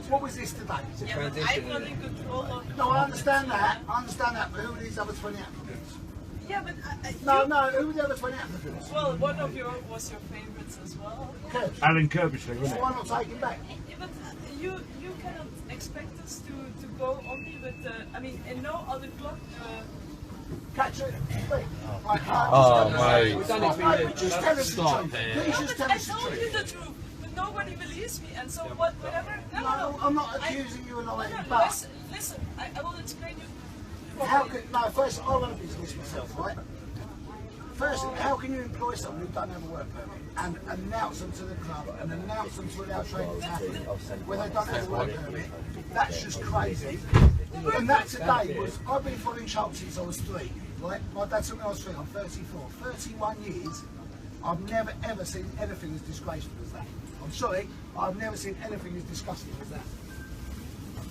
right, what was this today? Yeah, but I'm not in control of... No, I understand that, but who are these other 20 applicants? Yeah, but... No, who were the other 20 applicants? Well, one of your was your favourites as well. Alan Kirbishley, wasn't it? Why not take him back? Yeah, but you cannot expect us to go only with the... I mean, in no other club... Catch it. Mate. Just tell us the truth. Please just tell us the I told truth. you the truth, but nobody believes me, and so whatever... No, I'm not accusing you of lying, No, but... listen, I will explain you. How can... No, first, I want to business myself, right? First, how can you employ someone who doesn't have a work permit and announce them to the club and announce them to allow training to happen when they don't have a work permit? That's just crazy. And that today was, I've been following Charlton since I was 3, right? My dad took me when I was 3, I'm 34. 31 years, I've never ever seen anything as disgraceful as that. I'm sorry, I've never seen anything as disgusting as that.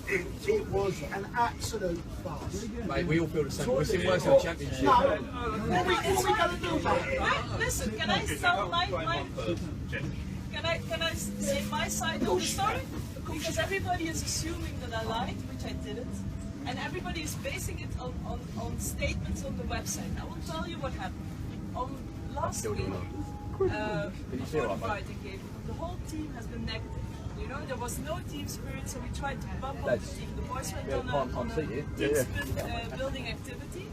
It was an absolute farce. Mate, we all feel the same. We're still working on championship. No, what are we going to do about it? Listen, can I tell can I say my side of the story? Because everybody is assuming that I lied, which I didn't. And everybody is basing it on statements on the website. I will tell you what happened. On last week, before the fighting game, the whole team has been negative. You know, there was no team spirit, so we tried to bump up the team. The boys went on a team building activity.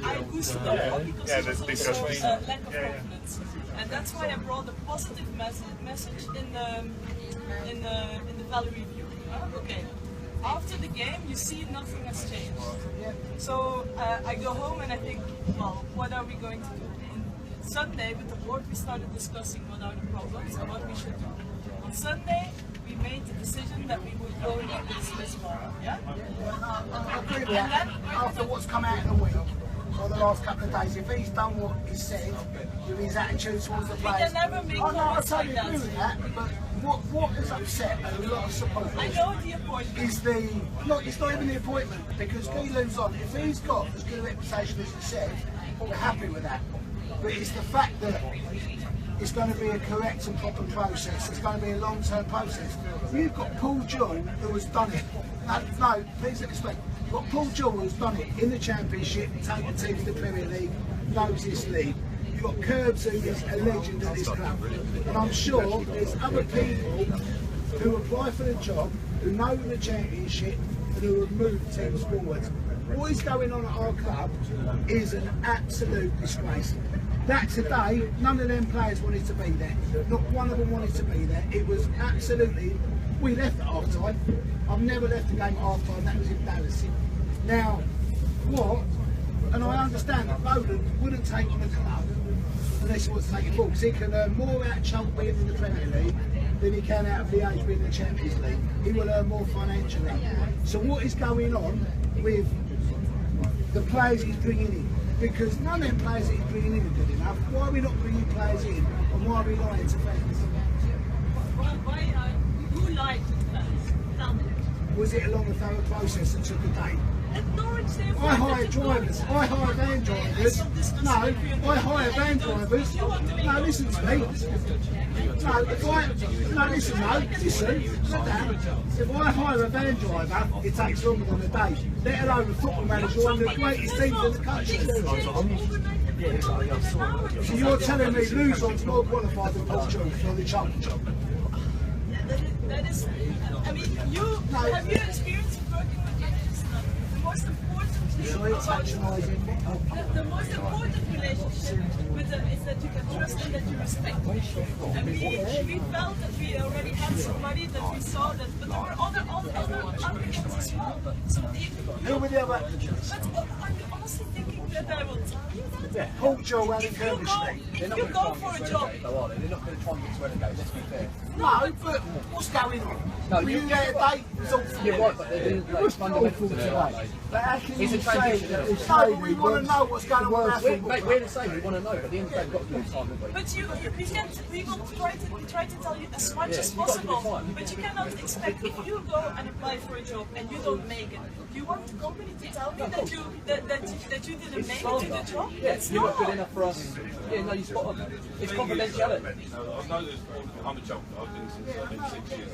I boosted them because it was also lack of confidence. And that's why I brought a positive message in the value review. Okay. After the game, you see nothing has changed. So I go home and I think, well, what are we going to do? On Sunday, with the board, we started discussing what are the problems and what we should do. On Sunday, we made the decision that we would go like this well. Yeah? I agree with that. After what's come out in the week, or the last couple of days, if he's done what he said, with his attitude towards the players, can never make I comments totally like agree with that, but what is upset and a lot of supporters I know the appointment. is it's not even the appointment, because Guy moves on. If he's got as good a reputation as he said, we're happy with that. But it's the fact that it's going to be a correct and proper process. It's going to be a long-term process. You've got Paul John who has done it. No, please let me explain. You've got Paul John who's done it in the Championship, taking teams to the Premier League, knows this league. You've got Curbs who is a legend at this club. And I'm sure there's other people who apply for the job, who know the Championship, and who have moved teams forward. What is going on at our club is an absolute disgrace. That today, none of them players wanted to be there. Not one of them wanted to be there. It was absolutely... We left at half-time. I've never left the game at half-time. That was embarrassing. Now, what? And I understand that Bowden wouldn't take on the club unless he wants to take it forward, because he can earn more out of Charlton being in the Premier League than he can out of Liège being in the Champions League. He will earn more financially. So what is going on with the players he's bringing in? Because none of them players that he's bringing in are good enough. Why are we not bringing players in, and why are we lying to fans? Who lied to the fans? Tell me. Was it a long and thorough process that took a day? At Norwich, I hire drivers. I hire van drivers. No, I hire van drivers. No, listen to me. No, listen, sit down. If I hire a van driver, it takes longer than a day. Let alone a football manager, one of the greatest teams in the country. So you're telling me Luzon's more qualified than Paul Jones for the Charlton job? That is, I mean, have you experienced working with agents? The most important the most important relationship with them is that you can trust and that you respect. And we felt that we already had somebody that we saw that, but there were other applicants as well. So who were the other applicants? But I'm honestly thinking that I will tell you that. Paul Joe and If you go for a job, They're not going to try and get to relegate, let's be fair. No, but what's going on? No, were you there today? You're right, but they're doing like fundamental today. But how can you It's a say transition, that? isn't it? No, but we want to know what's going on with our football. Mate, we're the same, we want to know, but at the end of the day, we've got to do time, haven't we? but we will try to tell you as much as possible. But you cannot expect, if you go and apply for a job and you don't make it, you want the company to tell me that you didn't make it to the job? Yeah, you're not good enough for us. Yeah, no, you spot on. It's confidentiality. I know I'm a joke. I've been since 6 years.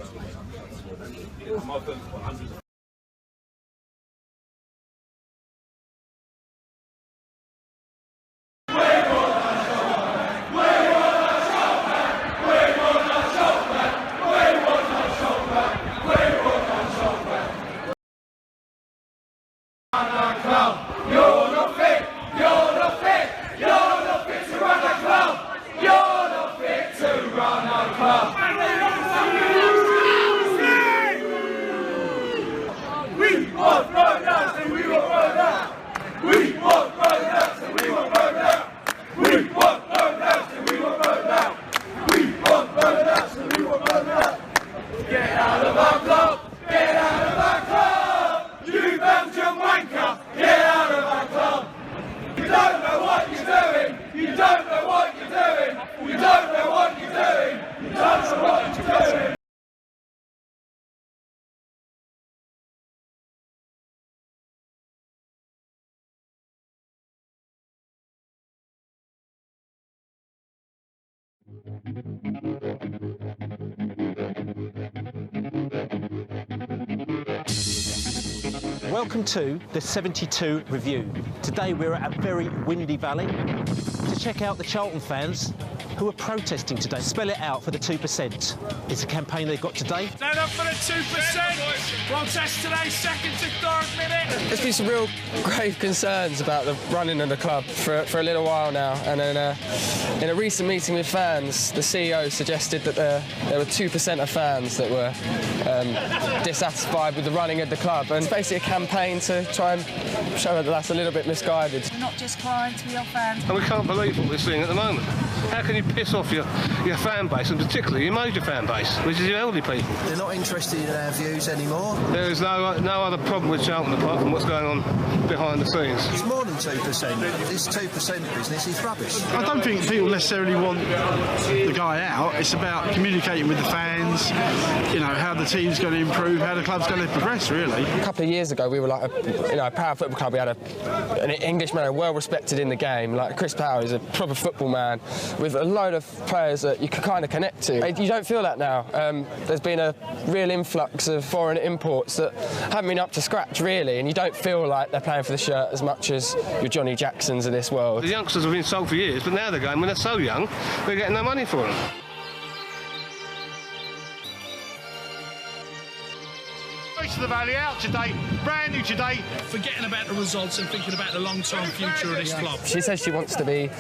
Welcome to the 72 review. Today we're at a very windy valley to check out the Charlton fans who are protesting today. Spell it out for the 2%. It's a campaign they've got today. Stand up for the 2%. Protest today, second to third minute. There's been some real grave concerns about the running of the club for a little while now, and in a recent meeting with fans, the CEO suggested that there were 2% of fans that were dissatisfied with the running of the club, and it's basically a campaign to try and show that that's a little bit misguided. We're not just crying to your fans. And we can't believe what we're seeing at the moment. How can you piss off your fan base, and particularly your major fan base, which is your elderly people? They're not interested in our views anymore. There is no other problem with Charlton apart from what's going on behind the scenes. It's more than 2%. This 2% business is rubbish. I don't think people necessarily want the guy out. It's about communicating with the fans, you know, how the team's going to improve, how the club's going to progress, really. A couple of years ago, we were like a power football club. We had an Englishman well respected in the game. Like Chris Power is a proper football man with a load of players that you could kind of connect to. You don't feel that now. There's been a real influx of foreign imports that haven't been up to scratch, really, and you don't feel like they're playing for the shirt as much as your Johnny Jacksons of this world. The youngsters have been sold for years, but now they're going, when they're so young, they're getting no money for them. To the valley out today, brand new today. Forgetting about the results and thinking about the long-term future of this club. She says she wants to be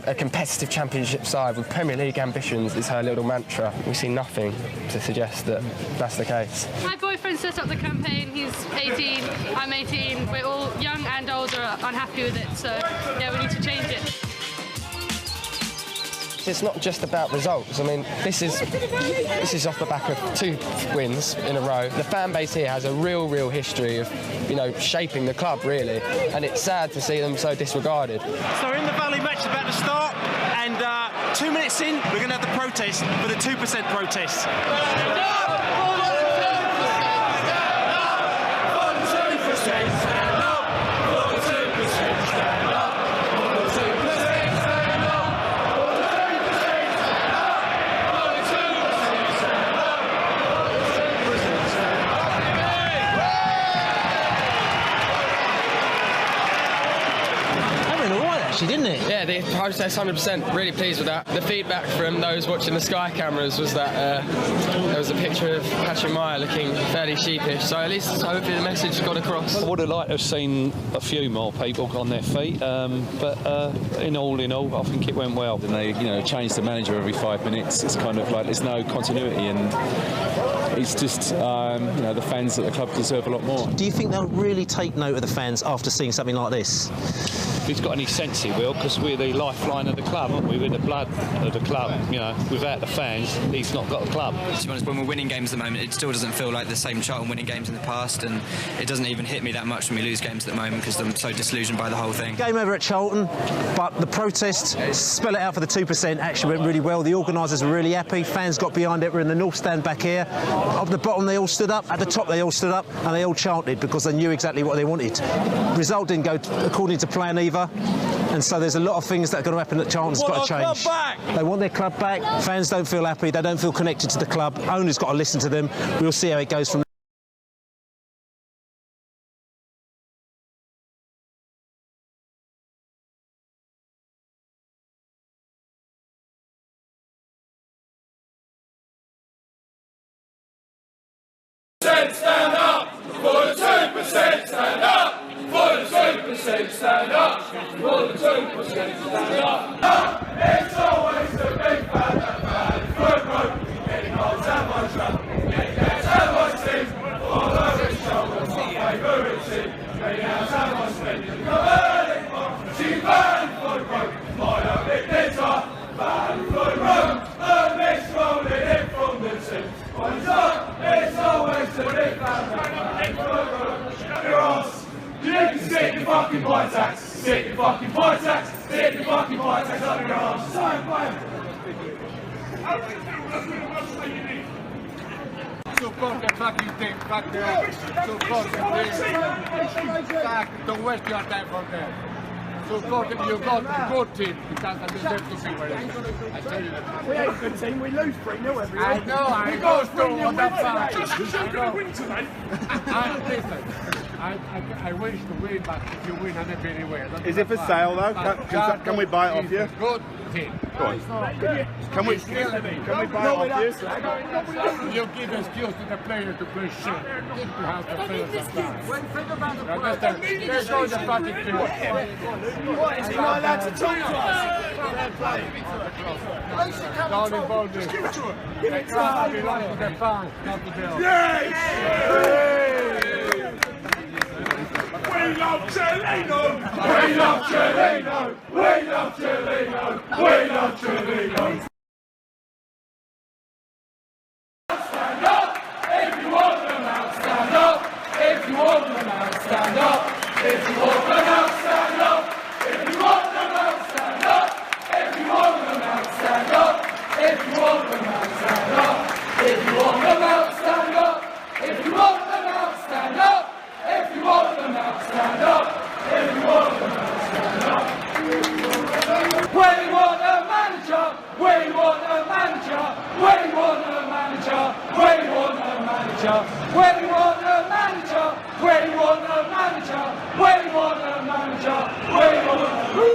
a competitive championship side with Premier League ambitions is her little mantra. We see nothing to suggest that that's the case. My boyfriend set up the campaign. He's 18, I'm 18. We're all young and old are unhappy with it, so yeah, we need to change it. It's not just about results. I mean, this is off the back of 2 wins in a row. The fan base here has a real history of, you know, shaping the club, really, and it's sad to see them so disregarded. So we're in the valley, match is about to start, and 2 minutes in, we're going to have the protest for the 2% protest. Didn't it? Yeah, the protest 100%, really pleased with that. The feedback from those watching the Sky cameras was that there was a picture of Patrick Meyer looking fairly sheepish, so at least hopefully the message got across. I would have liked to have seen a few more people on their feet, but in all, I think it went well. And they, you know, change the manager every 5 minutes. It's kind of like there's no continuity, and it's just, you know, the fans at the club deserve a lot more. Do you think they'll really take note of the fans after seeing something like this? If he's got any sense, he will, because we're the lifeline of the club, aren't we? We're the blood of the club. You know, without the fans, he's not got a club. To be honest, when we're winning games at the moment, it still doesn't feel like the same Charlton winning games in the past, and it doesn't even hit me that much when we lose games at the moment because I'm so disillusioned by the whole thing. Game over at Charlton, but the protest, spell it out for the 2%, actually went really well. The organisers were really happy. Fans got behind it. We're in the north stand back here. At the bottom, they all stood up. At the top, they all stood up, and they all chanted because they knew exactly what they wanted. Result didn't go according to plan either. And so there's a lot of things that are going to happen that Charlton's got to change. They want their club back. Fans don't feel happy. They don't feel connected to the club. Owners got to listen to them. We'll see how it goes from Stand up for the 2%. Stand up for the 2%. Stand up for the 2%. Stand up. It's always the big fat that bad. Foot rope, getting on Sandwich Club. Sandwich team, follow its shoulders, my favourite team. Getting out Sandwich team. Come early on, she's bad foot rope. My own big guitar, bad foot rope. The mix rolling in from the team. One's up, it's always the big fat that bad. Foot rope, your ass. You can stick your fucking bite tax. Stick your fucking bite tax. Stick your fucking bite tax up your arse. Support the fucking thing, fuck the office. Support the thing. Fuck, don't waste your time for that. Support it, you got a good team. It doesn't deserve to be where it is. I tell you that. We ain't a good team, we lose 3-0 every year. I know, I go through on that part. Just going to win tonight. Listen. I wish to win, but if you win, I'm happy anyway. Is it for sale though? Can we buy it off you? Good team. Go on. Can we buy it off you? You give excuse to the players to play shit. You have to play sometimes. Understand? There goes the fucking team. What, is he not allowed to talk to us? Don't involve this. Give it to him. Give it to him. Belongs to the fans, not to them. Yes! We love Cellino! We love Cellino! We love Cellino! We love Cellino! Stand up! If you want them out, stand up! If you want them out, stand up! If you want them out, stand up! If you want them out, stand up! If you want them out, stand up! If you want them out, stand up! If you want them out, stand up! If you want them out, stand up! If you want them out, stand up! If you want them out, stand up! We want a manager! We want a manager! We want a manager! We want a manager! We want a manager! We want a manager! We want a manager! We want a...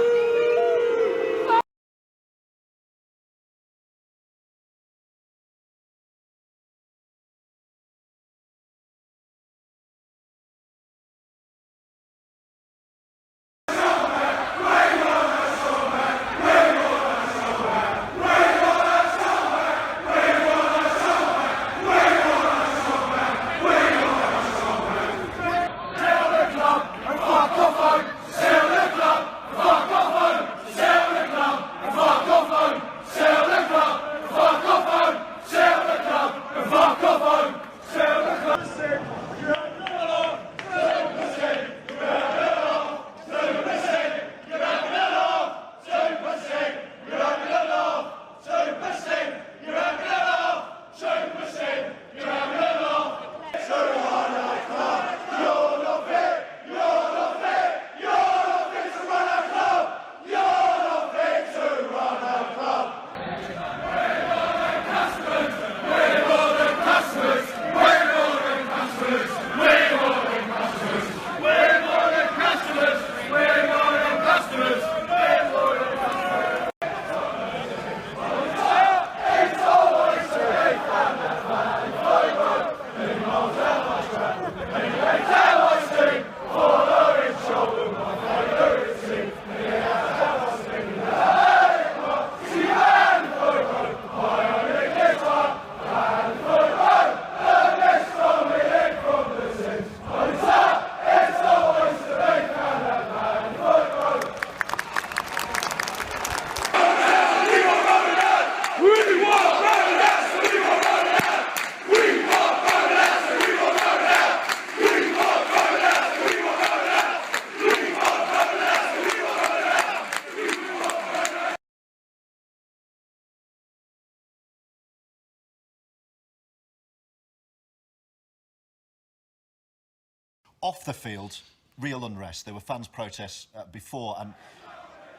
Off the field, real unrest. There were fans' protests before and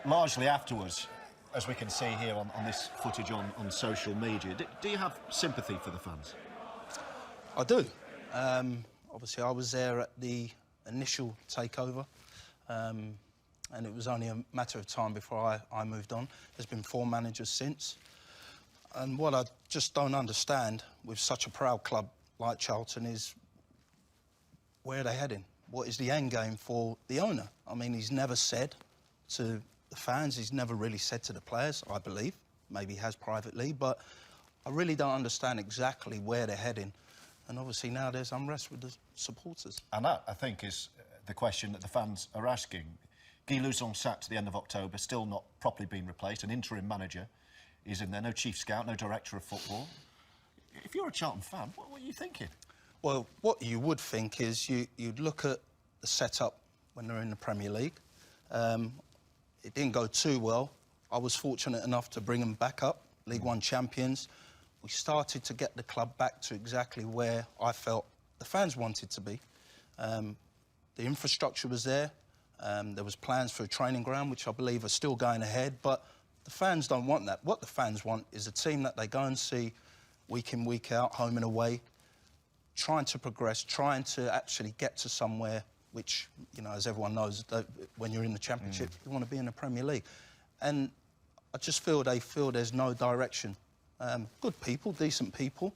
largely afterwards, as we can see here on this footage on social media. Do you have sympathy for the fans? I do. Obviously, I was there at the initial takeover, and it was only a matter of time before I moved on. There's been 4 managers since. And what I just don't understand with such a proud club like Charlton is, where are they heading? What is the end game for the owner? I mean, he's never said to the fans, he's never really said to the players, I believe. Maybe he has privately, but I really don't understand exactly where they're heading. And obviously now there's unrest with the supporters. And that, I think, is the question that the fans are asking. Disillusioned sat to the end of October, still not properly being replaced. An interim manager is in there, no chief scout, no director of football. If you're a Charlton fan, what are you thinking? Well, what you would think is you'd look at the setup when they're in the Premier League. It didn't go too well. I was fortunate enough to bring them back up, League One champions. We started to get the club back to exactly where I felt the fans wanted to be. The infrastructure was there. There was plans for a training ground, which I believe are still going ahead, but the fans don't want that. What the fans want is a team that they go and see week in, week out, home and away, trying to progress, trying to actually get to somewhere which, you know, as everyone knows, when you're in the Championship, you want to be in the Premier League. And I just feel they feel there's no direction. Good people, decent people,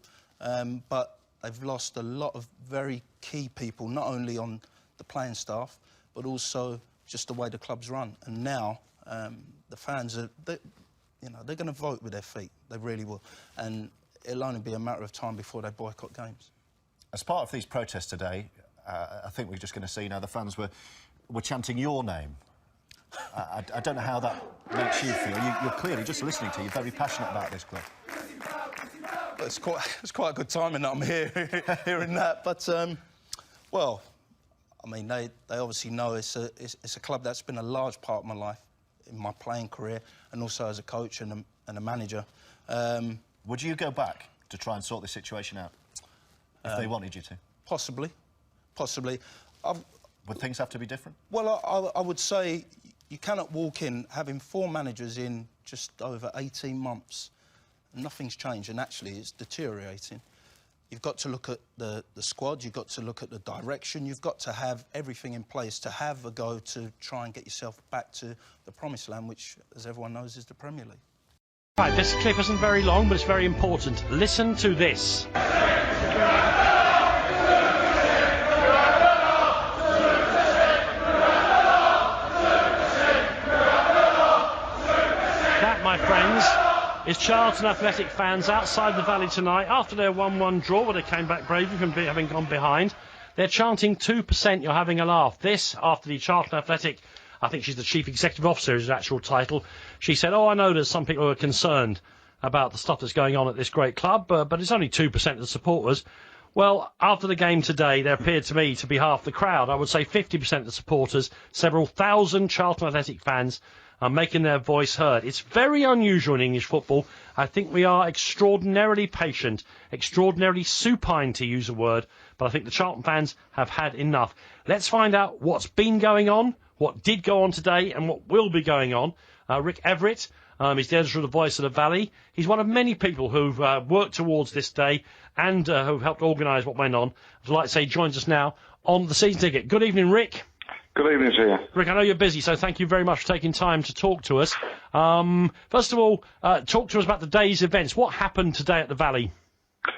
but they've lost a lot of very key people, not only on the playing staff, but also just the way the club's run. And now the fans are, you know, they're going to vote with their feet. They really will. And it'll only be a matter of time before they boycott games. As part of these protests today, I think we're just going to see now the fans were chanting your name. I don't know how that makes you feel. You're clearly, just listening to you, very passionate about this club. It's quite a good timing that I'm hearing that. But, well, I mean, they obviously know it's a club that's been a large part of my life, in my playing career, and also as a coach and a manager. Would you go back to try and sort this situation out, if they wanted you to? Possibly. Would things have to be different? Well, I would say you cannot walk in having 4 managers in just over 18 months. Nothing's changed, and actually it's deteriorating. You've got to look at the squad, you've got to look at the direction, you've got to have everything in place to have a go to try and get yourself back to the promised land, which, as everyone knows, is the Premier League. Right, this clip isn't very long, but it's very important. Listen to this. That, my friends, is Charlton Athletic fans outside the Valley tonight after their 1-1 draw, where they came back bravely from having gone behind. They're chanting 2%, you're having a laugh. This, after the Charlton Athletic, I think she's the Chief Executive Officer, is her actual title. She said, I know there's some people who are concerned about the stuff that's going on at this great club, but it's only 2% of the supporters. Well, after the game today, there appeared to me to be half the crowd. I would say 50% of the supporters, several thousand Charlton Athletic fans, are making their voice heard. It's very unusual in English football. I think we are extraordinarily patient, extraordinarily supine, to use a word, but I think the Charlton fans have had enough. Let's find out what's been going on, what did go on today, and what will be going on. Rick Everett is the editor of the Voice of the Valley. He's one of many people who've worked towards this day and who've helped organise what went on. I'd like to say he joins us now on the season ticket. Good evening, Rick. Good evening to you. Rick, I know you're busy, so thank you very much for taking time to talk to us. First of all, talk to us about the day's events. What happened today at the Valley?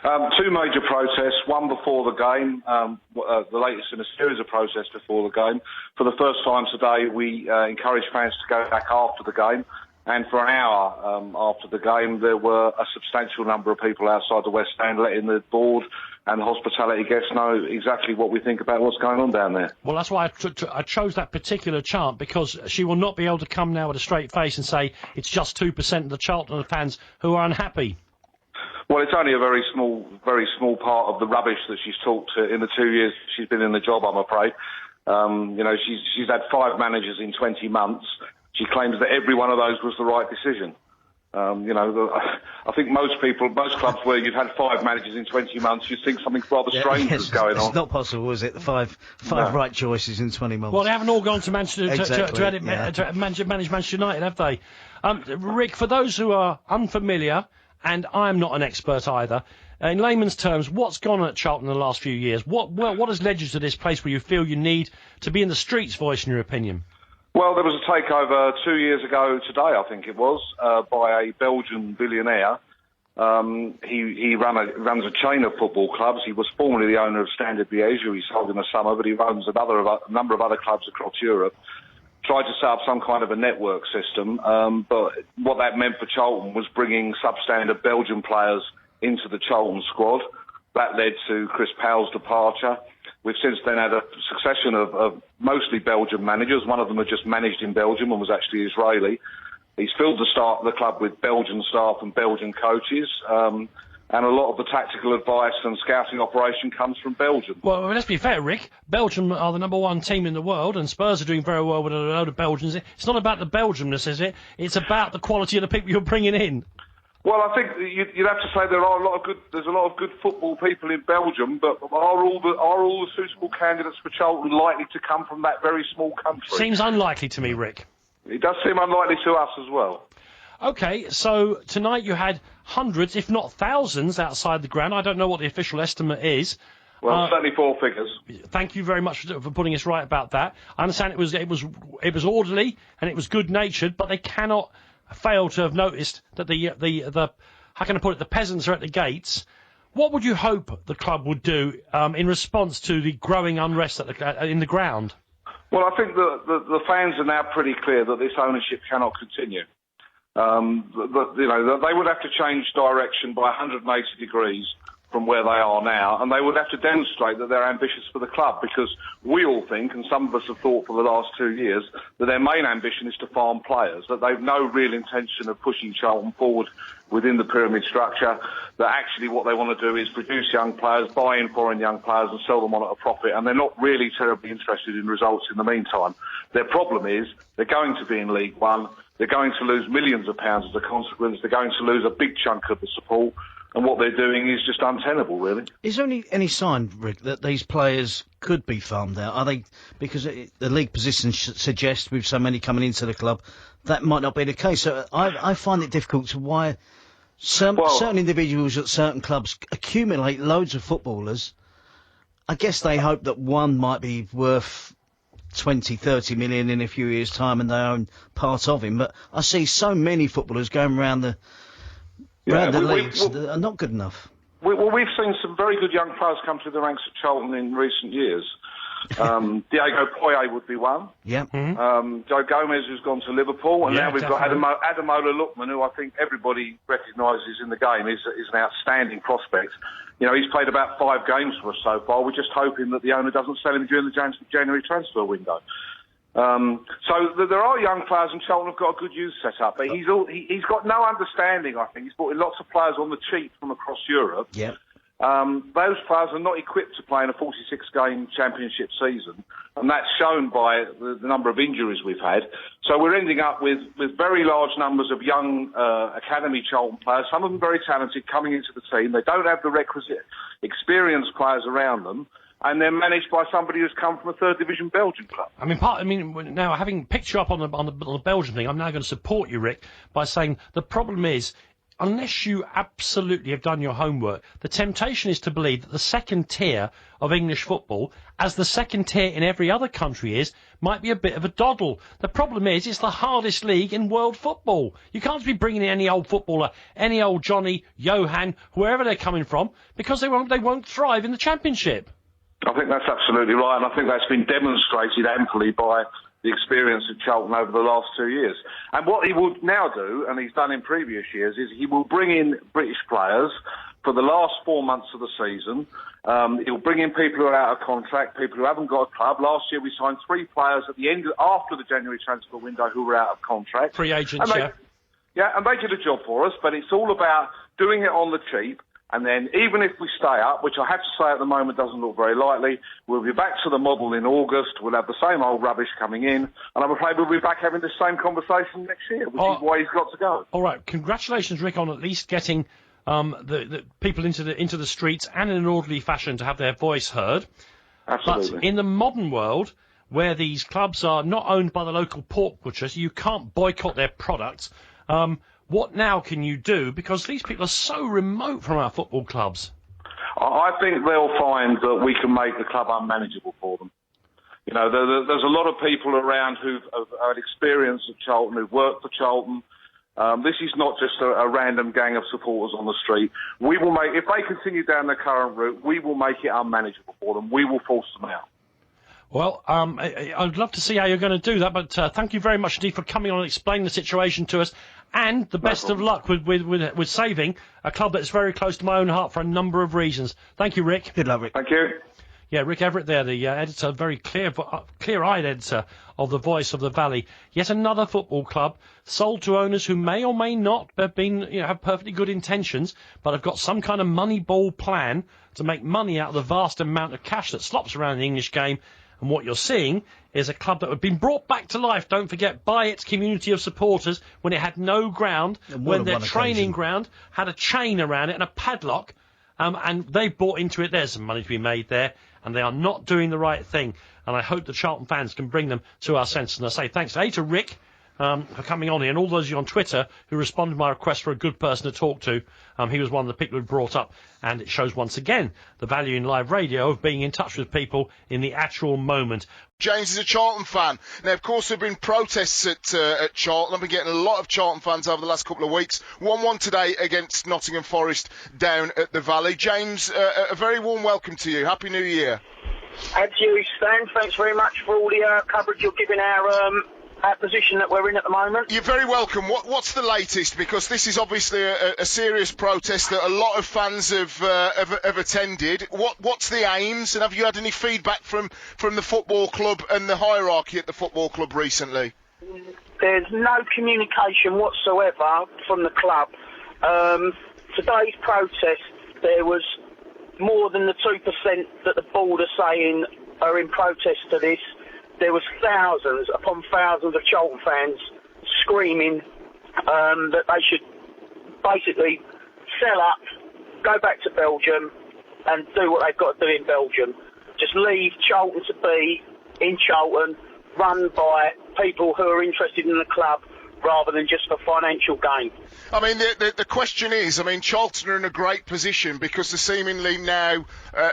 2 major protests, one before the game, the latest in a series of protests before the game. For the first time today, we encouraged fans to go back after the game. And for an hour after the game, there were a substantial number of people outside the West Stand letting the board and the hospitality guests know exactly what we think about what's going on down there. Well, that's why I chose that particular chant, because she will not be able to come now with a straight face and say it's just 2% of the Charlton fans who are unhappy. Well, it's only a very small part of the rubbish that she's talked in the 2 years she's been in the job, I'm afraid. You know, she's had 5 managers in 20 months. She claims that every one of those was the right decision. You know, I think most clubs where you've had 5 managers in 20 months, you think something rather strange was going on. It's not possible, is it? The five right choices in 20 months. Well, they haven't all gone to Manchester to manage Manchester United, have they? Rick, for those who are unfamiliar, and I'm not an expert either, in layman's terms, what's gone on at Charlton in the last few years? What has led you to this place where you feel you need to be in the streets voicing your opinion? Well, there was a takeover 2 years ago today, I think it was, by a Belgian billionaire He runs a chain of football clubs. He was formerly the owner of Standard Liège, who he sold in the summer, but he owns a number of other clubs across Europe. Tried to set up some kind of a network system, but what that meant for Charlton was bringing substandard Belgian players into the Charlton squad. That led to Chris Powell's departure. We've since then had a succession of mostly Belgian managers. One of them had just managed in Belgium and was actually Israeli. He's filled the club with Belgian staff and Belgian coaches, and a lot of the tactical advice and scouting operation comes from Belgium. Well, let's be fair, Rick. Belgium are the #1 team in the world, and Spurs are doing very well with a load of Belgians. It's not about the Belgiumness, is it? It's about the quality of the people you're bringing in. Well, I think you'd have to say there's a lot of good football people in Belgium, but are all the suitable candidates for Charlton likely to come from that very small country? Seems unlikely to me, Rick. It does seem unlikely to us as well. OK, so tonight you had hundreds, if not thousands, outside the ground. I don't know what the official estimate is. Well, certainly 4 figures. Thank you very much for putting us right about that. I understand it was orderly and it was good-natured, but they cannot fail to have noticed that the how can I put it, the peasants are at the gates. What would you hope the club would do in response to the growing unrest in the ground? Well, I think the fans are now pretty clear that this ownership cannot continue. They would have to change direction by 180 degrees from where they are now, and they would have to demonstrate that they're ambitious for the club, because we all think, and some of us have thought for the last 2 years, that their main ambition is to farm players, that they've no real intention of pushing Charlton forward within the pyramid structure, that actually what they want to do is produce young players, buy in foreign young players and sell them on at a profit, and they're not really terribly interested in results in the meantime. Their problem is they're going to be in League One, they're going to lose millions of pounds as a consequence, they're going to lose a big chunk of the support, and what they're doing is just untenable, really. Is there any sign, Rick, that these players could be farmed out? Are they, because the league position suggests with so many coming into the club, that might not be the case. So I find it difficult to why certain individuals at certain clubs accumulate loads of footballers. I guess they hope that one might be worth 20, 30 million in a few years' time and they own part of him. But I see so many footballers going around the leagues that are not good enough. We've seen some very good young players come through the ranks of Charlton in recent years. Diego Poyet would be one. Yeah. Joe Gomez, who's gone to Liverpool, and now we've got Ademola Lookman, who I think everybody recognises in the game is an outstanding prospect. You know, he's played about 5 games for us so far. We're just hoping that the owner doesn't sell him during the January transfer window. So there are young players, and Charlton have got a good youth set up, but he's got no understanding, I think. He's brought in lots of players on the cheap from across Europe. Yeah. Those players are not equipped to play in a 46-game championship season, and that's shown by the number of injuries we've had. So we're ending up with very large numbers of young academy Charlton players, some of them very talented, coming into the team. They don't have the requisite experienced players around them, and they're managed by somebody who's come from a third division Belgian club. Now having picked you up on the Belgian thing, I'm now going to support you, Rick, by saying the problem is, unless you absolutely have done your homework, the temptation is to believe that the second tier of English football, as the second tier in every other country is, might be a bit of a doddle. The problem is, it's the hardest league in world football. You can't be bringing in any old footballer, any old Johnny, Johan, wherever they're coming from, because they won't thrive in the Championship. I think that's absolutely right, and I think that's been demonstrated amply by the experience of Charlton over the last 2 years. And what he will now do, and he's done in previous years, is he will bring in British players for the last 4 months of the season. He'll bring in people who are out of contract, people who haven't got a club. Last year we signed 3 players after the January transfer window who were out of contract. Free agents, Yeah, and they did a job for us, but it's all about doing it on the cheap. And then, even if we stay up, which I have to say at the moment doesn't look very likely, we'll be back to the model in August. We'll have the same old rubbish coming in, and I'm afraid we'll be back having the same conversation next year, which is why he's got to go. All right, congratulations, Rick, on at least getting the people into the streets and in an orderly fashion to have their voice heard. Absolutely. But in the modern world, where these clubs are not owned by the local pork butchers, you can't boycott their products. What now can you do? Because these people are so remote from our football clubs. I think they'll find that we can make the club unmanageable for them. You know, there's a lot of people around who've had experience at Charlton, who've worked for Charlton, This is not just a random gang of supporters on the street. We will make, if they continue down the current route, we will make it unmanageable for them. We will force them out. Well, I'd love to see how you're going to do that, but thank you very much indeed for coming on and explaining the situation to us, and the best of luck with saving a club that's very close to my own heart for a number of reasons. Thank you, Rick. Good luck, Rick. Thank you. Yeah, Rick Everett there, the editor, very clear-eyed editor of the Voice of the Valley. Yet another football club sold to owners who may or may not have been, have perfectly good intentions, but have got some kind of money-ball plan to make money out of the vast amount of cash that slops around the English game. And what you're seeing is a club that had been brought back to life, don't forget, by its community of supporters when it had no ground, when their training ground had a chain around it and a padlock, and they bought into it. There's some money to be made there, and they are not doing the right thing. And I hope the Charlton fans can bring them to our senses. And I say thanks to Rick for coming on here, and all those of you on Twitter who responded to my request for a good person to talk to. He was one of the people who brought up, and it shows once again the value in live radio of being in touch with people in the actual moment. James is a Charlton fan. Now, of course, there have been protests at Charlton. I've been getting a lot of Charlton fans over the last couple of weeks. 1-1 today against Nottingham Forest down at the Valley. James, a very warm welcome to you. Happy New Year. And to you, Stan. Thanks very much for all the coverage you're giving our position that we're in at the moment. You're very welcome. What's the latest? Because this is obviously a serious protest that a lot of fans have attended. What's the aims, and have you had any feedback from the football club and the hierarchy at the football club recently? There's no communication whatsoever from the club. Today's protest, there was more than the 2% that the board are saying are in protest to this. There was thousands upon thousands of Charlton fans screaming that they should basically sell up, go back to Belgium and do what they've got to do in Belgium. Just leave Charlton to be in Charlton, run by people who are interested in the club rather than just for financial gain. I mean, the question is, Charlton are in a great position because seemingly now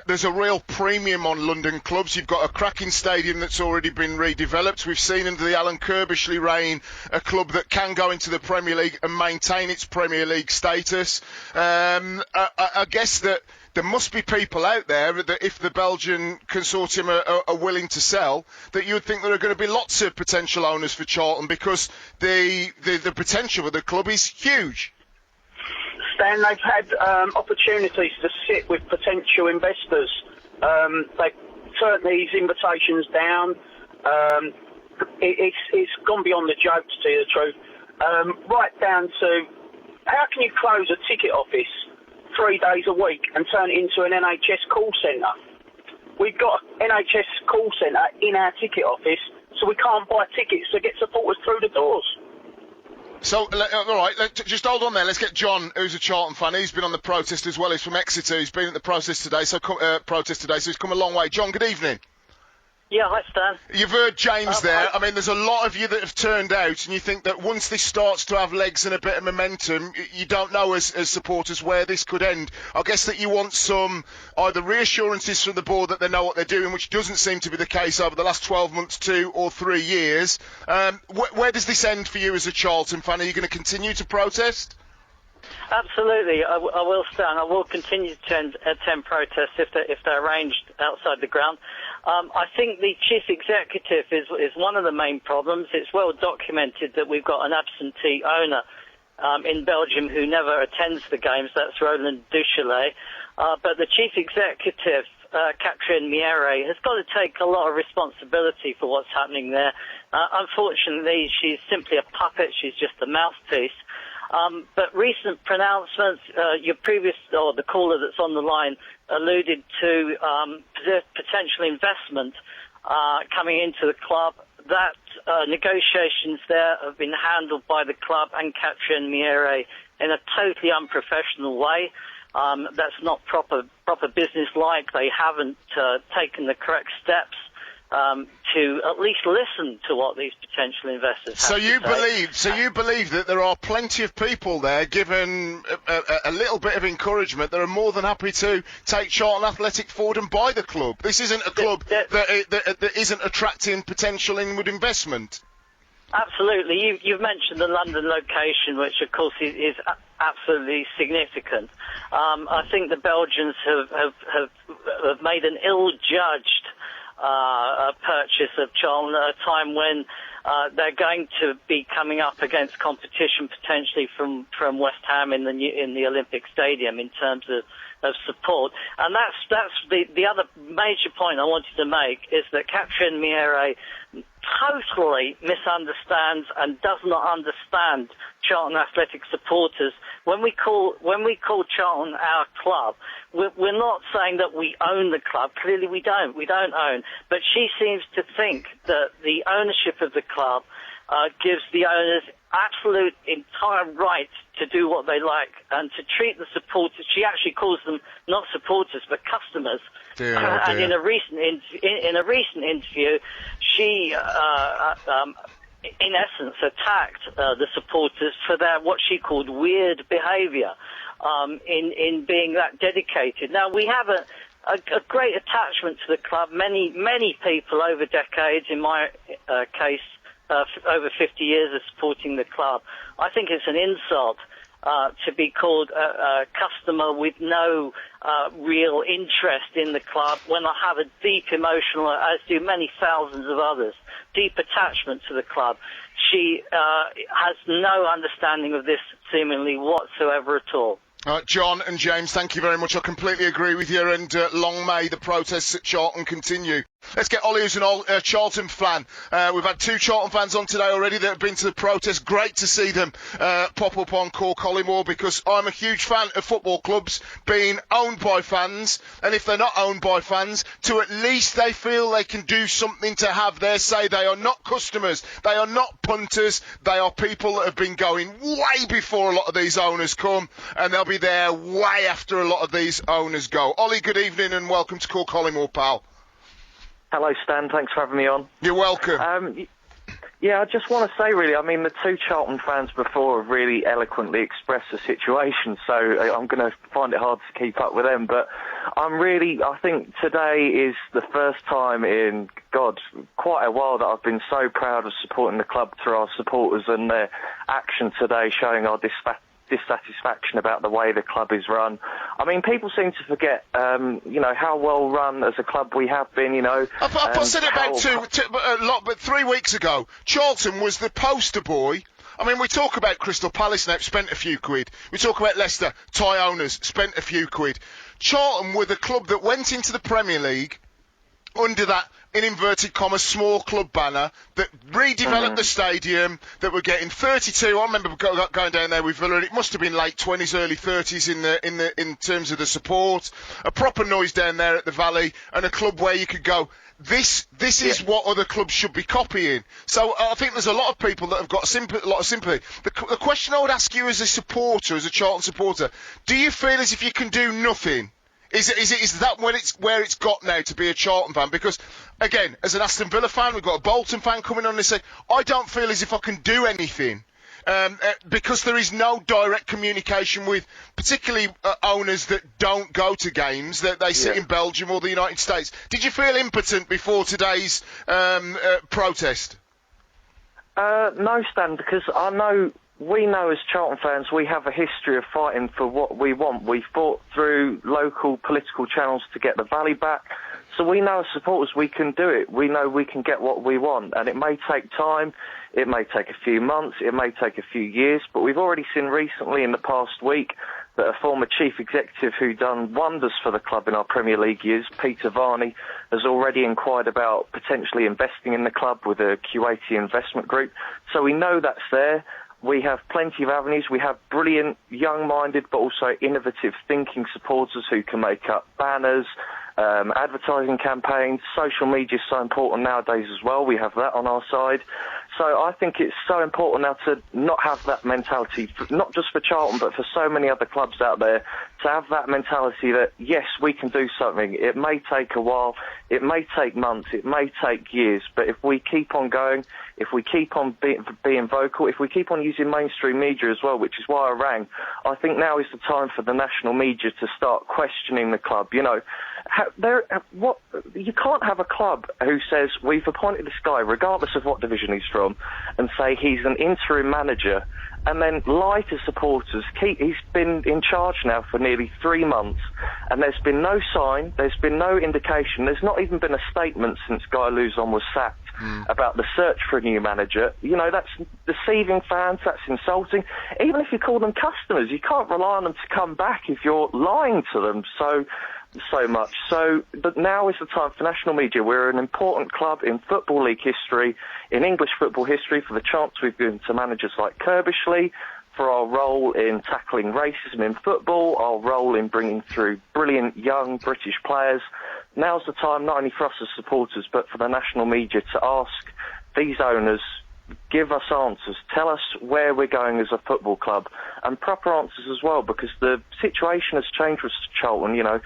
there's a real premium on London clubs. You've got a cracking stadium that's already been redeveloped. We've seen under the Alan Kirbishley reign a club that can go into the Premier League and maintain its Premier League status. I guess that there must be people out there that if the Belgian consortium are willing to sell, that you would think there are going to be lots of potential owners for Charlton because the potential of the club is huge. Stan, they've had opportunities to sit with potential investors. They've turned these invitations down. It's gone beyond the joke, to tell you the truth. Right down to, how can you close a ticket office 3 days a week and turn it into an NHS call centre? We've got an NHS call centre in our ticket office, so we can't buy tickets to get supporters through the doors. So, all right, just hold on there. Let's get John, who's a Charlton fan. He's been on the protest as well. He's from Exeter. He's been at the protest today, so he's come a long way. John, good evening. Yeah, hi Stan. You've heard James there. There's a lot of you that have turned out, and you think that once this starts to have legs and a bit of momentum, you don't know as supporters where this could end. I guess that you want some either reassurances from the board that they know what they're doing, which doesn't seem to be the case over the last 12 months, 2 or 3 years. Where does this end for you as a Charlton fan? Are you going to continue to protest? Absolutely, I will, Stan. I will continue to attend protests if they're arranged outside the ground. I think the chief executive is one of the main problems. It's well documented that we've got an absentee owner in Belgium who never attends the games. That's Roland Duchelet. But the chief executive, Catherine Miere, has got to take a lot of responsibility for what's happening there. Unfortunately, she's simply a puppet. She's just a mouthpiece. But recent pronouncements, the caller that's on the line alluded to potential investment coming into the club. That negotiations there have been handled by the club and Catherine Miere in a totally unprofessional way. That's not proper business-like. They haven't taken the correct steps to at least listen to what these potential investors have to say. So you believe that there are plenty of people there, given a little bit of encouragement, that are more than happy to take Charlton Athletic forward and buy the club. This isn't a club that isn't attracting potential inward investment. Absolutely. You've mentioned the London location, which of course is absolutely significant. I think the Belgians have made an ill-judged purchase of Charlton at a time when they're going to be coming up against competition potentially from West Ham in the Olympic Stadium in terms of support. And that's the other major point I wanted to make is that Catherine Miere totally misunderstands and does not understand Charlton Athletic supporters. When we call Charlton our club, we're not saying that we own the club. Clearly we don't. We don't own. But she seems to think that the ownership of the club gives the owners absolute entire right to do what they like and to treat the supporters. She actually calls them not supporters but customers. Dear, oh and dear. in a recent interview, she in essence attacked the supporters for their what she called weird behaviour in being that dedicated. Now we have a great attachment to the club. Many people over decades, in my case, over 50 years of supporting the club. I think it's an insult to be called a customer with no real interest in the club when I have a deep emotional, as do many thousands of others, deep attachment to the club. She has no understanding of this seemingly whatsoever at all. John and James, thank you very much. I completely agree with you, and long may the protests at Charlton continue. Let's get Ollie, who's an Charlton fan. We've had 2 Charlton fans on today already that have been to the protest. Great to see them pop up on Call Collymore, because I'm a huge fan of football clubs being owned by fans, and if they're not owned by fans, to at least they feel they can do something to have their say. They are not customers. They are not punters. They are people that have been going way before a lot of these owners come, and they'll be there way after a lot of these owners go. Ollie, good evening and welcome to Call Collymore, pal. Hello, Stan. Thanks for having me on. You're welcome. Yeah, I just want to say, really, I mean, the 2 Charlton fans before have really eloquently expressed the situation, so I'm going to find it hard to keep up with them. But I think today is the first time in, God, quite a while that I've been so proud of supporting the club through our supporters and their action today, showing our dissatisfaction about the way the club is run. I mean, people seem to forget, how well run as a club we have been, I said it about 3 weeks ago. Charlton was the poster boy. I mean, we talk about Crystal Palace now, spent a few quid. We talk about Leicester, Thai owners, spent a few quid. Charlton were the club that went into the Premier League under that, in inverted commas, small club banner, that redeveloped the stadium, that were getting 32. I remember going down there with Villa, and it must have been late 20s, early 30s in terms of the support. A proper noise down there at the Valley, and a club where you could go, this is what other clubs should be copying. So I think there's a lot of people that have got a lot of sympathy. The question I would ask you as a supporter, as a Charlton supporter, do you feel as if you can do nothing? Is that where it's got now to be a Charlton fan? Because, again, as an Aston Villa fan, we've got a Bolton fan coming on and say, I don't feel as if I can do anything. Because there is no direct communication with particularly owners that don't go to games, that they sit in Belgium or the United States. Did you feel impotent before today's protest? No, Stan, because we know as Charlton fans we have a history of fighting for what we want. We fought through local political channels to get the Valley back. So we know as supporters we can do it. We know we can get what we want. And it may take time. It may take a few months. It may take a few years. But we've already seen recently in the past week that a former chief executive who done wonders for the club in our Premier League years, Peter Varney, has already inquired about potentially investing in the club with a Kuwaiti investment group. So we know that's there. We have plenty of avenues. We have brilliant, young-minded, but also innovative thinking supporters who can make up banners, advertising campaigns. Social media is so important nowadays as well. We have that on our side. So I think it's so important now to not have that mentality, not just for Charlton, but for so many other clubs out there, to have that mentality that, yes, we can do something. It may take a while, it may take months, it may take years, but if we keep on going, if we keep on being vocal, if we keep on using mainstream media as well, which is why I rang, I think now is the time for the national media to start questioning the club. You can't have a club who says we've appointed this guy, regardless of what division he's from, and say he's an interim manager, and then lie to supporters. He's been in charge now for nearly 3 months, and there's been no sign, there's been no indication, there's not even been a statement since Guy Luzon was sacked about the search for a new manager. You know, that's deceiving fans, that's insulting. Even if you call them customers, you can't rely on them to come back if you're lying to them so much. But now is the time for national media. We're an important club in Football League history, in English football history, for the chance we've given to managers like Kirbishley, for our role in tackling racism in football, our role in bringing through brilliant young British players. Now's the time, not only for us as supporters, but for the national media to ask these owners, give us answers, tell us where we're going as a football club, and proper answers as well, because the situation has changed with Charlton. You know,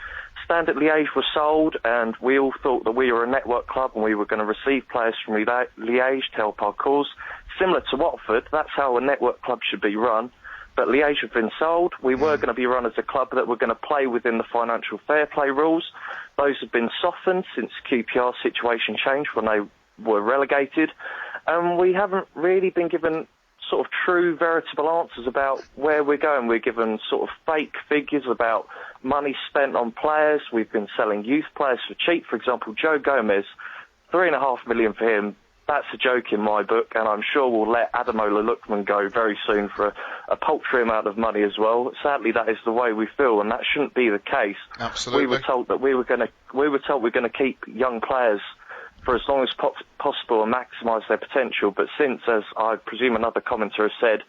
Standard Liège was sold, and we all thought that we were a network club and we were going to receive players from Liège to help our cause. Similar to Watford, that's how a network club should be run. But Liège have been sold. We were going to be run as a club that were going to play within the financial fair play rules. Those have been softened since QPR's situation changed when they were relegated. And we haven't really been given sort of true, veritable answers about where we're going. We're given sort of fake figures about money spent on players. We've been selling youth players for cheap. For example, Joe Gomez, $3.5 million for him. That's a joke in my book, and I'm sure we'll let Ademola Lookman go very soon for a paltry amount of money as well. Sadly, that is the way we feel, and that shouldn't be the case. Absolutely. We were told that we were going to keep young players for as long as possible and maximise their potential. But since, as I presume another commenter has said,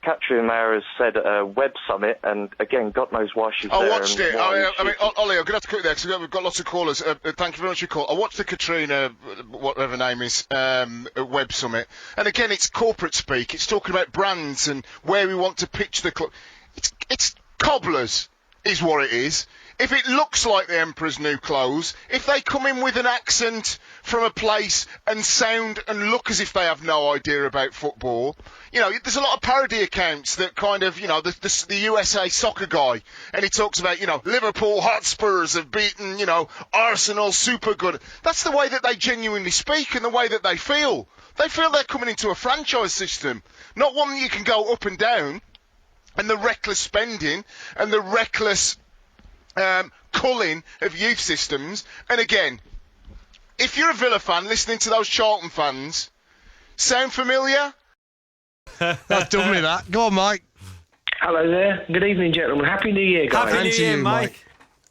Catherine Mayer has said at a web summit, and again, God knows why she's there. I watched it. I mean, Ollie, I'm going to have to quick there because we've got lots of callers. Thank you very much for your call. I watched the Katrina, whatever her name is, web summit. And again, it's corporate speak. It's talking about brands and where we want to pitch the club. It's cobblers is what it is. If it looks like the Emperor's New Clothes, if they come in with an accent from a place and sound and look as if they have no idea about football, you know, there's a lot of parody accounts that kind of, you know, the USA soccer guy, and he talks about, you know, Liverpool Hotspurs have beaten, you know, Arsenal super good. That's the way that they genuinely speak and the way that they feel. They feel they're coming into a franchise system, not one that you can go up and down, and the reckless spending and the reckless culling of youth systems. And again, if you're a Villa fan listening to those Charlton fans, sound familiar? That's done me that. Go on, Mike. Hello there. Good evening, gentlemen. Happy New Year, guys. Happy New Year, Mike.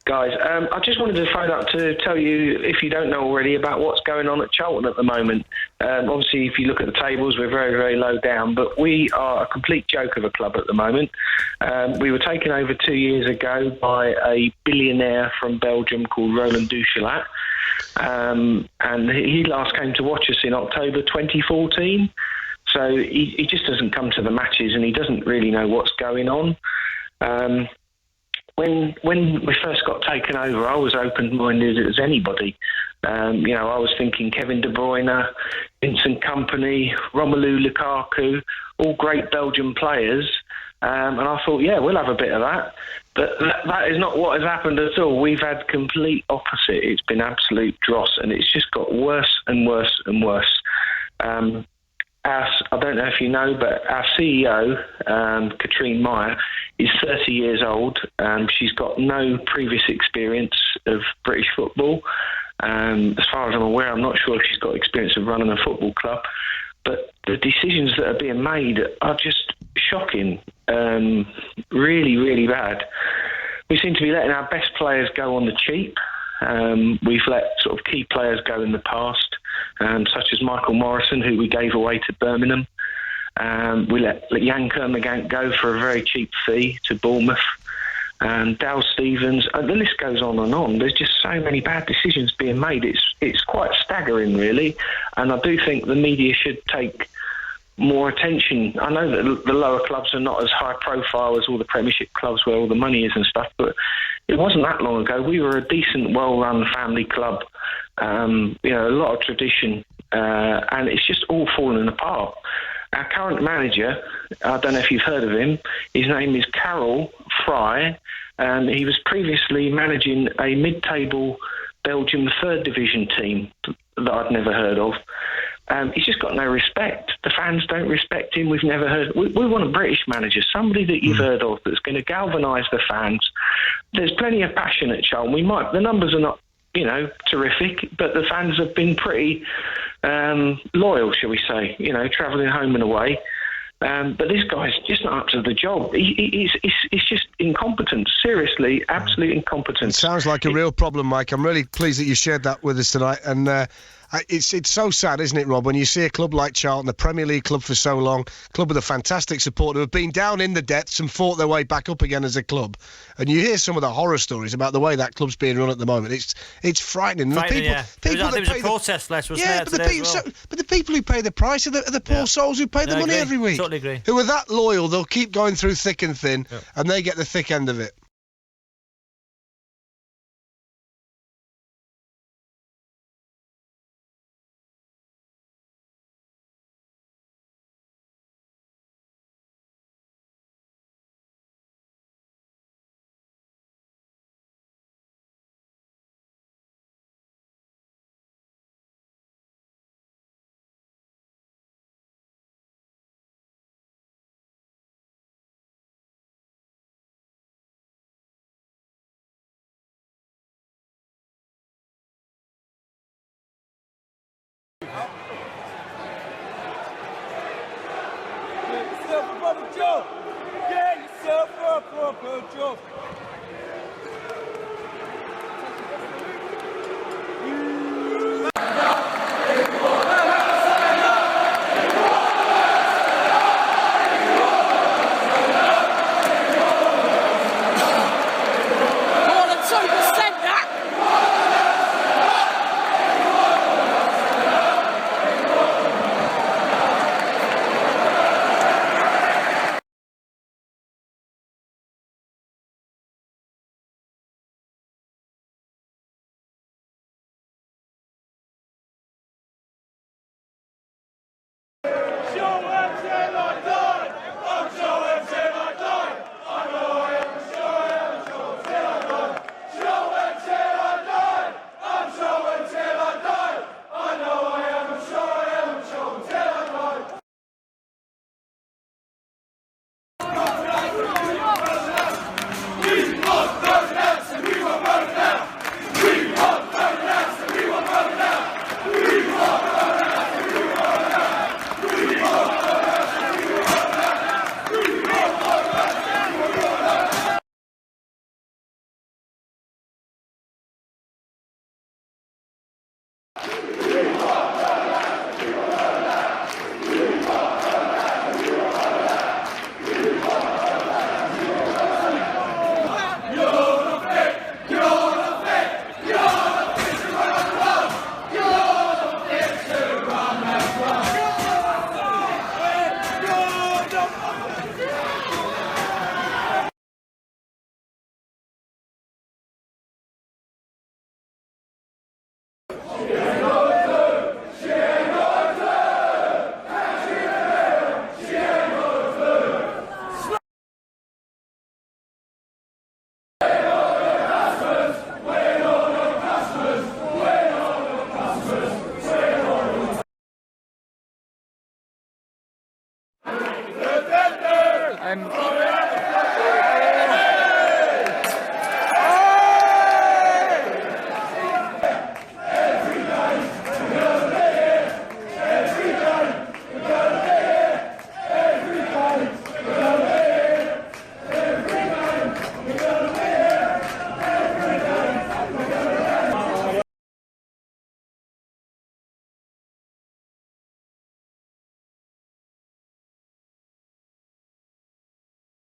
Guys, I just wanted to phone up to tell you, if you don't know already, about what's going on at Charlton at the moment. Obviously, if you look at the tables, we're very, very low down, but we are a complete joke of a club at the moment. We were taken over 2 years ago by a billionaire from Belgium called Roland Duchelat, and he last came to watch us in October 2014. So he just doesn't come to the matches, and he doesn't really know what's going on. When we first got taken over, I was open-minded as anybody. You know, I was thinking Kevin De Bruyne, Vincent Kompany, Romelu Lukaku, all great Belgian players. And I thought, yeah, we'll have a bit of that. But that is not what has happened at all. We've had complete opposite. It's been absolute dross, and it's just got worse and worse and worse. I don't know if you know, but our CEO, Katrine Meyer, is 30 years old. She's got no previous experience of British football. As far as I'm aware, I'm not sure if she's got experience of running a football club. But the decisions that are being made are just shocking, really, really bad. We seem to be letting our best players go on the cheap. We've let sort of key players go in the past, such as Michael Morrison, who we gave away to Birmingham. We let Jan Kermagant go for a very cheap fee to Bournemouth. Dal Stevens, the list goes on and on. There's just so many bad decisions being made. It's quite staggering, really. And I do think the media should take more attention. I know that the lower clubs are not as high profile as all the Premiership clubs where all the money is and stuff, but it wasn't that long ago. We were a decent, well-run family club, you know, a lot of tradition, and it's just all falling apart. Our current manager, I don't know if you've heard of him, his name is Karel try. He was previously managing a mid-table Belgium 3rd division team that I'd never heard of. He's just got no respect. The fans don't respect him. We've never heard... We want a British manager, somebody that you've heard of that's going to galvanise the fans. There's plenty of passion at Charlton. The numbers are not, terrific, but the fans have been pretty loyal, shall we say, travelling home and away. But this guy's just not up to the job. He's just incompetent. Seriously, absolute incompetence. It sounds like a real problem, Mike. I'm really pleased that you shared that with us tonight. And it's so sad, isn't it, Rob, when you see a club like Charlton, the Premier League club for so long, club with a fantastic support, who have been down in the depths and fought their way back up again as a club. And you hear some of the horror stories about the way that club's being run at the moment. It's frightening. There was a protest list, wasn't there? But the people who pay the price are the poor souls who pay the money every week. Totally agree. Who are that loyal, they'll keep going through thick and thin, and they get the thick end of it. Get yourself a proper job.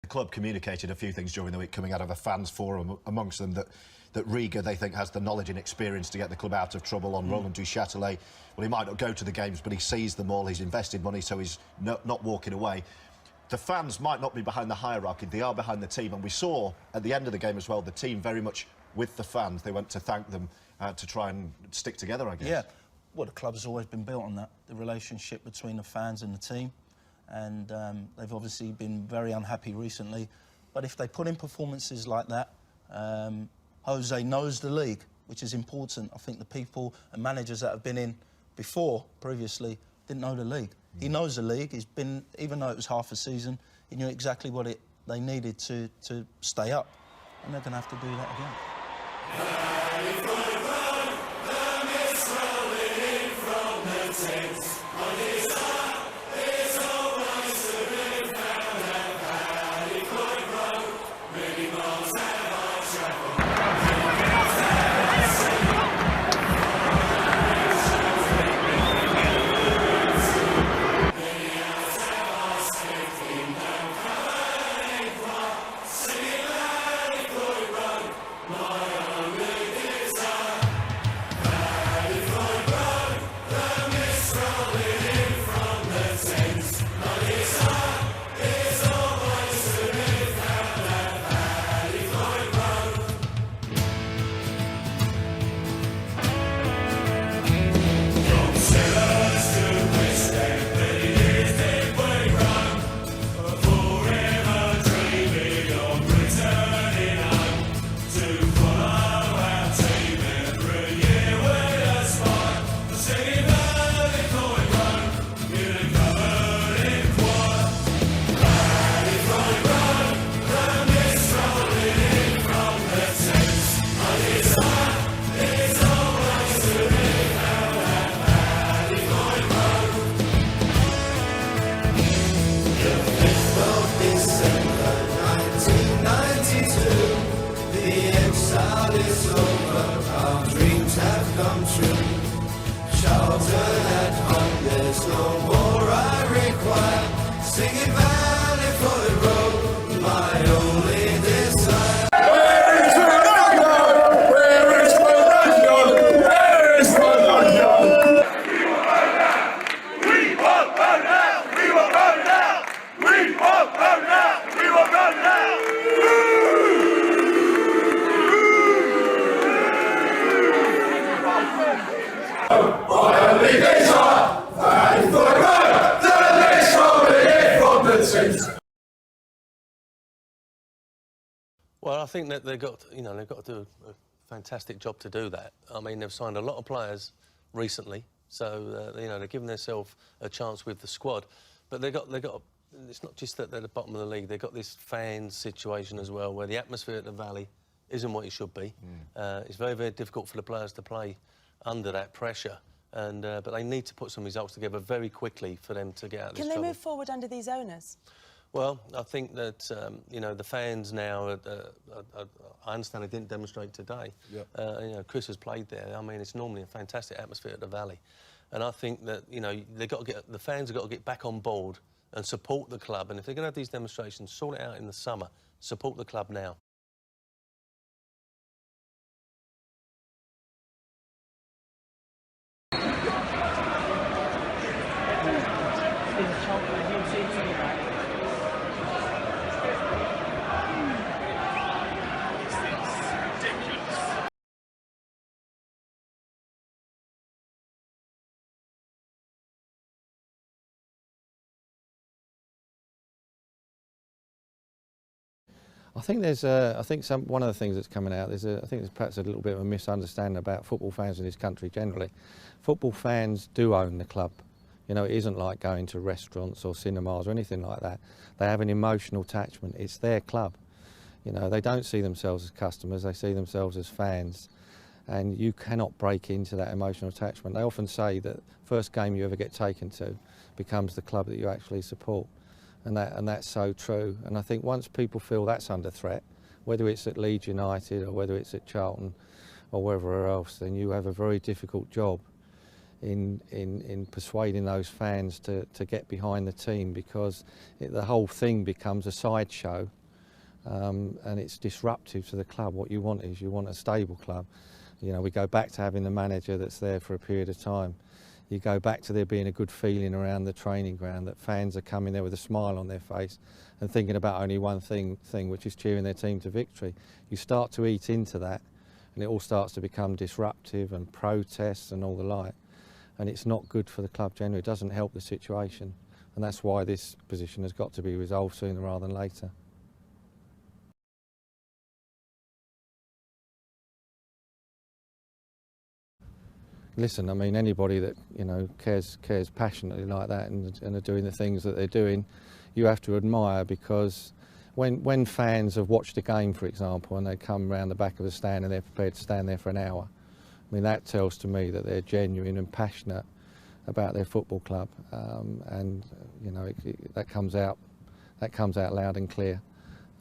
Club communicated a few things during the week coming out of a fans forum, amongst them that Riga, they think, has the knowledge and experience to get the club out of trouble. On Roland Duchâtelet, well, he might not go to the games, but he sees them all, he's invested money, so he's not walking away. The fans might not be behind the hierarchy, they are behind the team, and we saw at the end of the game as well, the team very much with the fans. They went to thank them to try and stick together, I guess. Yeah, well, the club has always been built on that, the relationship between the fans and the team. And they've obviously been very unhappy recently But if they put in performances like that, Jose knows the league, which is important. I think the people and managers that have been in before, previously, didn't know the league. He knows the league. He's been, even though it was half a season, he knew exactly what they needed to stay up. And they're going to have to do that again. Charlton at home, there's no more I require. Singing Valley Floyd Road, my only desire. Where is Ronaldo? Where is Ronaldo? Where is Ronaldo? We won't run out! We won't run out! We won't run out! We won't run out! Well, I think that they've got to do a fantastic job to do that. I mean, they've signed a lot of players recently, so they're giving themselves a chance with the squad. But they've got. It's not just that they're the bottom of the league. They've got this fan situation as well, where the atmosphere at the Valley isn't what it should be. It's very, very difficult for the players to play under that pressure. And but they need to put some results together very quickly for them to get out of this trouble. Can they move forward under these owners? Well, I think that the fans now. I understand they didn't demonstrate today. Yep. Chris has played there. I mean, it's normally a fantastic atmosphere at the Valley, and I think that the fans have got to get back on board and support the club. And if they're going to have these demonstrations, sort it out in the summer. Support the club now. I think there's one of the things that's coming out. I think there's perhaps a little bit of a misunderstanding about football fans in this country generally. Football fans do own the club. It isn't like going to restaurants or cinemas or anything like that. They have an emotional attachment. It's their club. They don't see themselves as customers. They see themselves as fans, and you cannot break into that emotional attachment. They often say that first game you ever get taken to becomes the club that you actually support. And that's so true. And I think once people feel that's under threat, whether it's at Leeds United or whether it's at Charlton or wherever else, then you have a very difficult job in persuading those fans to get behind the team, because the whole thing becomes a sideshow, and it's disruptive to the club. What you want is a stable club. We go back to having the manager that's there for a period of time. You go back to there being a good feeling around the training ground, that fans are coming there with a smile on their face and thinking about only one thing, which is cheering their team to victory. You start to eat into that, and it all starts to become disruptive and protests and all the like. And it's not good for the club generally. It doesn't help the situation. And that's why this position has got to be resolved sooner rather than later. listen, I mean, anybody that cares passionately like that and are doing the things that they're doing, you have to admire, because when fans have watched a game, for example, and they come round the back of a stand and they're prepared to stand there for an hour, I mean, that tells to me that they're genuine and passionate about their football club, and that comes out loud and clear.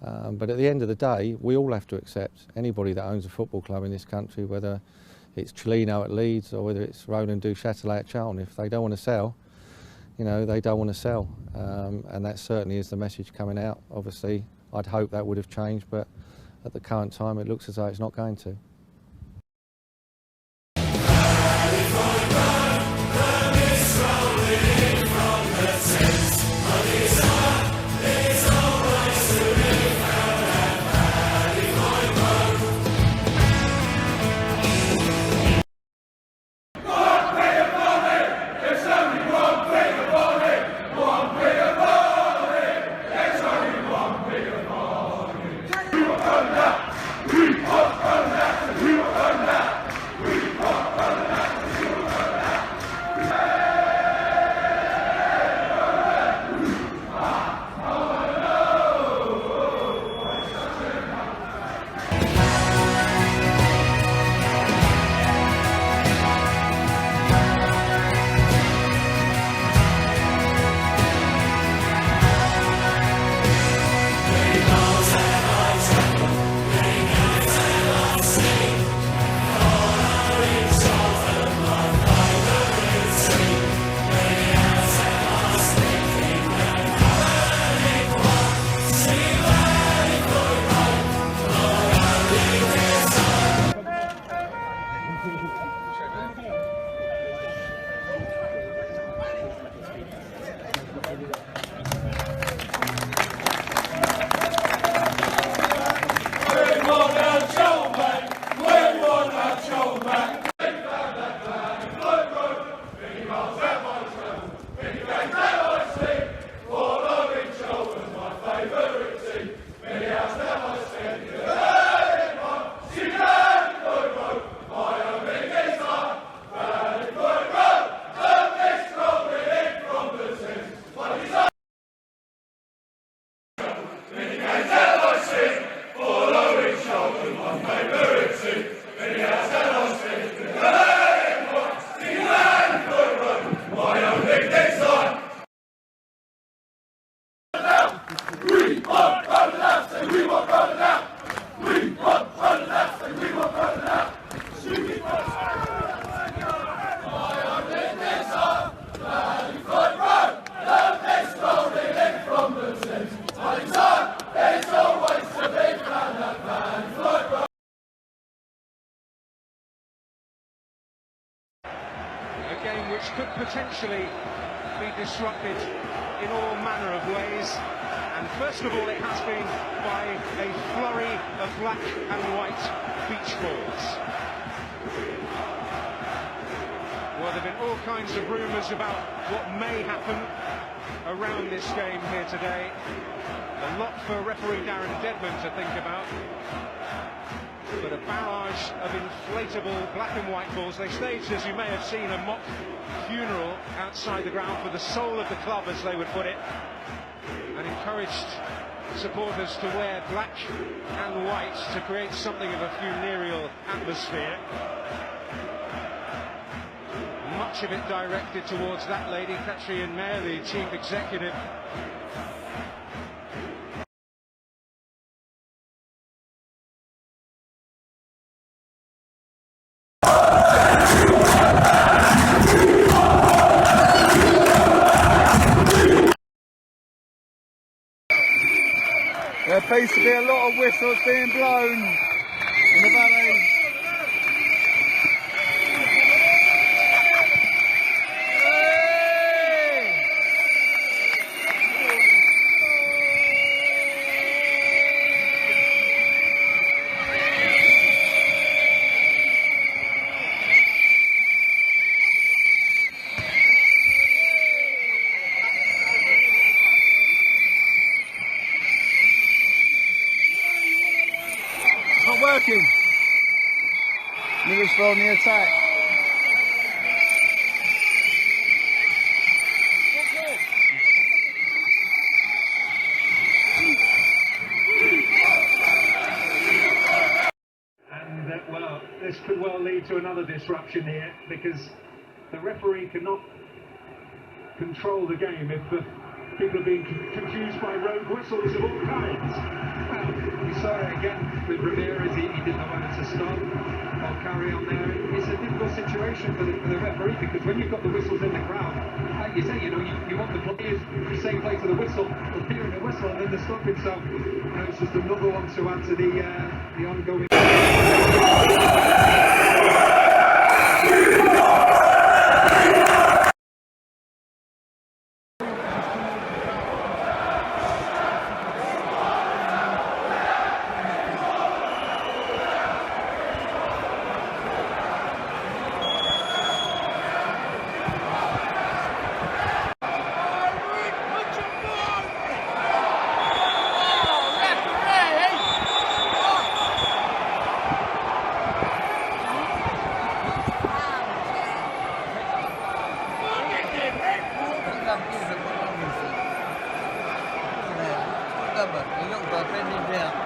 But at the end of the day, we all have to accept anybody that owns a football club in this country, whether it's Cellino at Leeds or whether it's Roland du Châtelet at Charlton. If they don't want to sell, they don't want to sell. And that certainly is the message coming out. Obviously, I'd hope that would have changed, but at the current time, it looks as though it's not going to. Potentially be disrupted in all manner of ways, and first of all it has been by a flurry of black and white beach balls. Well, there have been all kinds of rumours about what may happen around this game here today. A lot for referee Darren Deadman to think about. But a barrage of inflatable black and white balls. They staged, as you may have seen, a mock funeral outside the ground for the soul of the club, as they would put it, and encouraged supporters to wear black and white to create something of a funereal atmosphere. Much of it directed towards that lady, Catriona Mayer, the chief executive. There appears to be a lot of whistles being blown in the valley. Working. Middlesbrough on the attack. lead to another disruption here, because the referee cannot control the game if people are being confused by rogue whistles of all kinds. Well, we saw it again with Ramirez. He didn't know whether to stop or carry on there. It's a difficult situation for the referee, because when you've got the whistles in the crowd, like you say, you want the players to say play to the whistle, they're hearing the whistle and then they're stopping. So it's just another one to add to the ongoing. You're not going to